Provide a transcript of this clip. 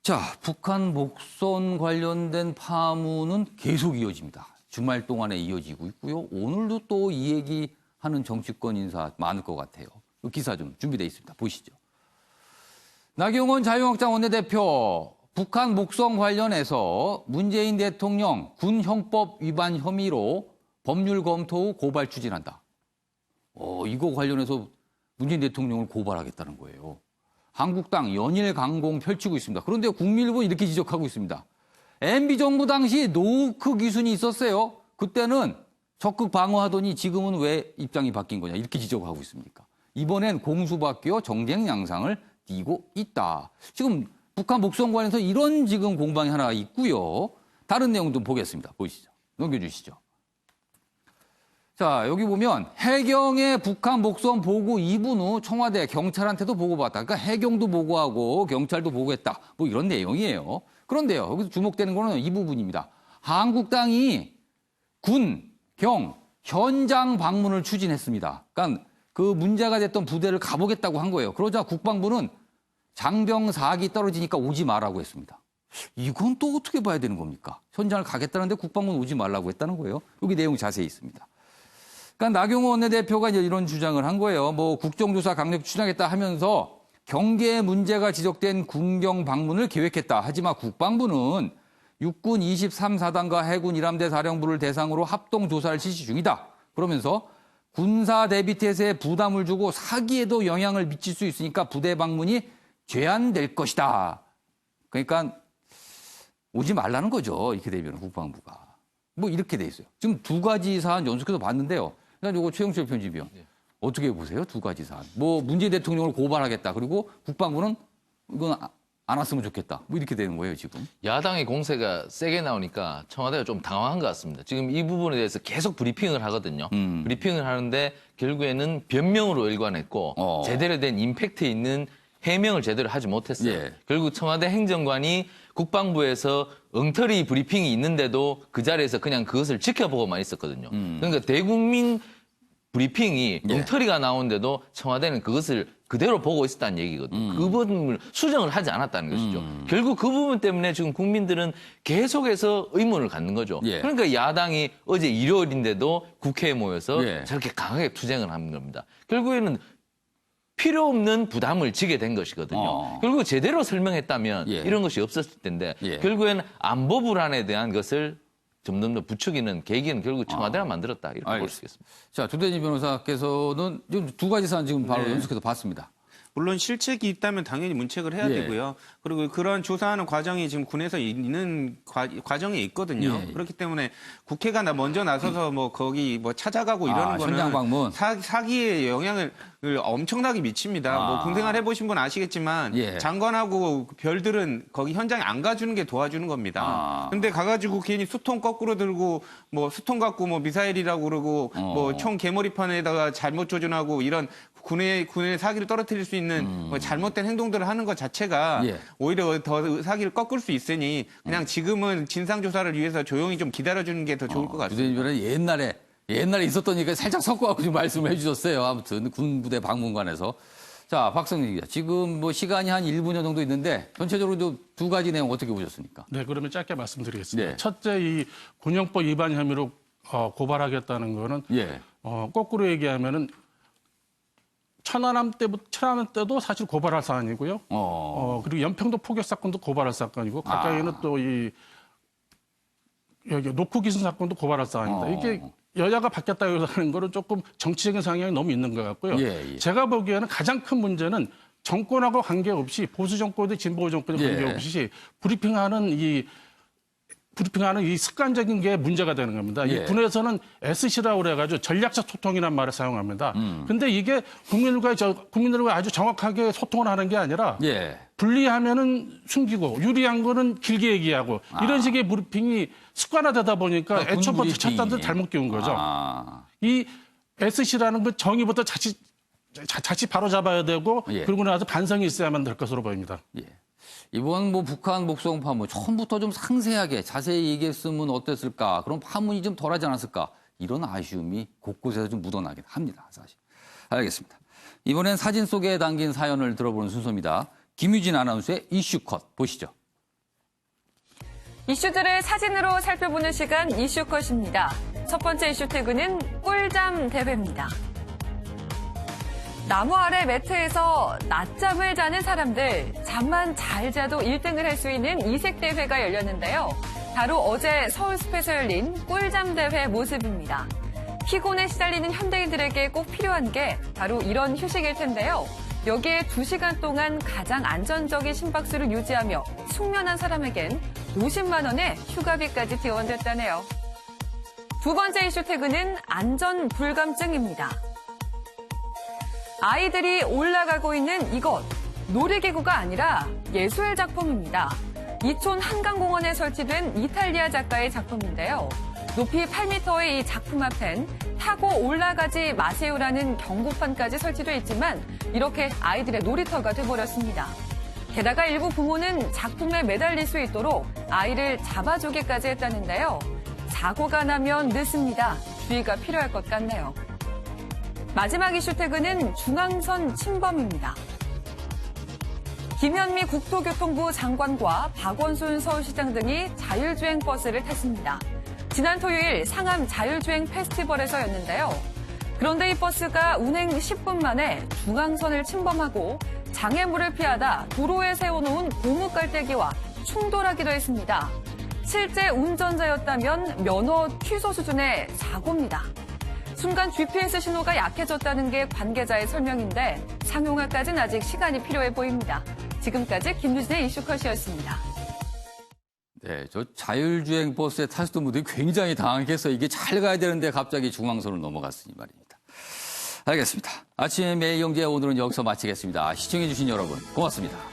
자, 북한 목선 관련된 파문은 계속 이어집니다. 주말 동안에 이어지고 있고요. 오늘도 또 이 얘기하는 정치권 인사 많을 것 같아요. 기사 좀 준비되어 있습니다. 보시죠. 나경원 자유한국당 원내대표, 북한 목선 관련해서 문재인 대통령 군 형법 위반 혐의로 법률 검토 후 고발 추진한다. 이거 관련해서 문재인 대통령을 고발하겠다는 거예요. 한국당 연일 강공 펼치고 있습니다. 그런데 국민일보는 이렇게 지적하고 있습니다. MB 정부 당시 노크 기순이 있었어요. 그때는 적극 방어하더니 지금은 왜 입장이 바뀐 거냐 이렇게 지적하고 있습니까? 이번엔 공수바뀌어 정쟁 양상을 띠고 있다. 지금 북한 목선 관련해서 이런 지금 공방이 하나 있고요. 다른 내용 좀 보겠습니다. 보시죠. 넘겨주시죠. 자, 여기 보면 해경의 북한 목선 보고 2분 후 청와대 경찰한테도 보고받았다. 그러니까 해경도 보고하고 경찰도 보고했다. 뭐 이런 내용이에요. 그런데요, 여기서 주목되는 거는 이 부분입니다. 한국당이 군, 경, 현장 방문을 추진했습니다. 그러니까 그 문제가 됐던 부대를 가보겠다고 한 거예요. 그러자 국방부는 장병 4기 떨어지니까 오지 마라고 했습니다. 이건 또 어떻게 봐야 되는 겁니까? 현장을 가겠다는데 국방부는 오지 말라고 했다는 거예요. 여기 내용 자세히 있습니다. 그러니까 나경원 원내대표가 이제 이런 주장을 한 거예요. 뭐 국정조사 강력 추진하겠다 하면서 경계에 문제가 지적된 군경 방문을 계획했다. 하지만 국방부는 육군 23사단과 해군 1함대 사령부를 대상으로 합동조사를 실시 중이다. 그러면서 군사 대비태세에 부담을 주고 사기에도 영향을 미칠 수 있으니까 부대 방문이 제한될 것이다. 그러니까 오지 말라는 거죠. 이렇게 되면 국방부가. 뭐 이렇게 돼 있어요. 지금 두 가지 사안 연속해서 봤는데요. 그러니까 이거 최영철 편집위원. 어떻게 보세요? 두 가지 사안. 뭐 문재인 대통령을 고발하겠다. 그리고 국방부는 이건 안 왔으면 좋겠다. 뭐 이렇게 되는 거예요, 지금. 야당의 공세가 세게 나오니까 청와대가 좀 당황한 것 같습니다. 지금 이 부분에 대해서 계속 브리핑을 하거든요. 브리핑을 하는데 결국에는 변명으로 일관했고 제대로 된 임팩트 있는 해명을 제대로 하지 못했어요. 예. 결국 청와대 행정관이 국방부에서 엉터리 브리핑이 있는데도 그 자리에서 그냥 그것을 지켜보고만 있었거든요. 그러니까 대국민 브리핑이 예. 엉터리가 나오는데도 청와대는 그것을 그대로 보고 있었다는 얘기거든요. 그 부분을 수정을 하지 않았다는 것이죠. 결국 그 부분 때문에 지금 국민들은 계속해서 의문을 갖는 거죠. 예. 그러니까 야당이 어제 일요일인데도 국회에 모여서 예. 저렇게 강하게 투쟁을 하는 겁니다. 결국에는 필요 없는 부담을 지게 된 것이거든요. 결국 제대로 설명했다면 예. 이런 것이 없었을 텐데 예. 결국에는 안보 불안에 대한 것을 점점 더 부추기는 계기는 결국 청와대가 만들었다 이렇게 볼 수 있겠습니다. 자, 조대진 변호사께서는 지금 두 가지 사안 지금 바로 연속해서 봤습니다. 물론 실책이 있다면 당연히 문책을 해야 예. 되고요. 그리고 그런 조사하는 과정이 지금 군에서 있는 과정에 있거든요. 예. 그렇기 때문에 국회가 먼저 나서서 뭐 거기 뭐 찾아가고 이러는 거는 현장 방문. 사기에 영향을 엄청나게 미칩니다. 뭐 군생활 해보신 분 아시겠지만 예. 장관하고 별들은 거기 현장에 안 가주는 게 도와주는 겁니다. 근데 가가지고 괜히 수통 거꾸로 들고 뭐 수통 갖고 뭐 미사일이라고 그러고 뭐 총 개머리판에다가 잘못 조준하고 이런 군의 사기를 떨어뜨릴 수 있는 뭐 잘못된 행동들을 하는 것 자체가 예. 오히려 더 사기를 꺾을 수 있으니 그냥 지금은 진상조사를 위해서 조용히 좀 기다려주는 게 더 좋을 것 조대진 같습니다. 변호사 옛날에 있었던 얘기가 살짝 섞어갖고 좀 말씀을 해주셨어요. 아무튼 군부대 방문관에서. 자, 박성진 기자. 지금 뭐 시간이 한 1분여 정도 있는데 전체적으로 두 가지 내용 어떻게 보셨습니까? 네, 그러면 짧게 말씀드리겠습니다. 네. 첫째, 이 군형법 위반 혐의로 고발하겠다는 거는 예. 거꾸로 얘기하면은 천안함 때도 사실 고발할 사안이고요. 그리고 연평도 포격 사건도 고발할 사건이고 가까이는 또 이 여기 노크 기순 사건도 고발할 사안입니다. 이게 여야가 바뀌었다고 하는 거는 조금 정치적인 성향이 너무 있는 것 같고요. 예. 제가 보기에는 가장 큰 문제는 정권하고 관계없이 보수 정권이든 진보 정권이 예. 관계없이 브리핑하는 이 습관적인 게 문제가 되는 겁니다. 예. 이 군에서는 SC라고 그래가지고 전략적 소통이라는 말을 사용합니다. 근데 이게 국민들과 아주 정확하게 소통을 하는 게 아니라 예. 불리하면은 숨기고 유리한 거는 길게 얘기하고 이런 식의 브리핑이 습관화되다 보니까 그러니까 애초부터 군 첫 단도 브리핑이. 잘못 끼운 거죠. 아. 이 SC라는 건 정의부터 자칫 바로 잡아야 되고 예. 그러고 나서 반성이 있어야만 될 것으로 보입니다. 예. 이번 뭐 북한 목성 파문 처음부터 좀 상세하게 자세히 얘기했으면 어땠을까? 그런 파문이 좀 덜하지 않았을까? 이런 아쉬움이 곳곳에서 좀 묻어나긴 합니다. 사실. 알겠습니다. 이번엔 사진 속에 담긴 사연을 들어보는 순서입니다. 김유진 아나운서의 이슈 컷 보시죠. 이슈들을 사진으로 살펴보는 시간 이슈컷입니다. 첫 번째 이슈 태그는 꿀잠 대회입니다. 나무 아래 매트에서 낮잠을 자는 사람들, 잠만 잘 자도 1등을 할 수 있는 이색 대회가 열렸는데요. 바로 어제 서울숲에서 열린 꿀잠 대회 모습입니다. 피곤에 시달리는 현대인들에게 꼭 필요한 게 바로 이런 휴식일 텐데요. 여기에 2시간 동안 가장 안전적인 심박수를 유지하며 숙면한 사람에겐 50만 원의 휴가비까지 지원됐다네요. 두 번째 이슈 태그는 안전 불감증입니다. 아이들이 올라가고 있는 이것, 놀이기구가 아니라 예술 작품입니다. 이촌 한강공원에 설치된 이탈리아 작가의 작품인데요. 높이 8m의 이 작품 앞엔 타고 올라가지 마세요라는 경고판까지 설치되어 있지만 이렇게 아이들의 놀이터가 돼버렸습니다. 게다가 일부 부모는 작품에 매달릴 수 있도록 아이를 잡아주기까지 했다는데요. 사고가 나면 늦습니다. 주의가 필요할 것 같네요. 마지막 이슈 태그는 중앙선 침범입니다. 김현미 국토교통부 장관과 박원순 서울시장 등이 자율주행 버스를 탔습니다. 지난 토요일 상암 자율주행 페스티벌에서였는데요. 그런데 이 버스가 운행 10분 만에 중앙선을 침범하고 장애물을 피하다 도로에 세워놓은 고무 깔때기와 충돌하기도 했습니다. 실제 운전자였다면 면허 취소 수준의 사고입니다. 순간 GPS 신호가 약해졌다는 게 관계자의 설명인데 상용화까지는 아직 시간이 필요해 보입니다. 지금까지 김유진의 이슈컷이었습니다. 네, 저 자율주행 버스에 타셨던 분들이 굉장히 당황했어요. 이게 잘 가야 되는데 갑자기 중앙선을 넘어갔으니 말입니다. 알겠습니다. 아침에 매일 경제 오늘은 여기서 마치겠습니다. 시청해주신 여러분 고맙습니다.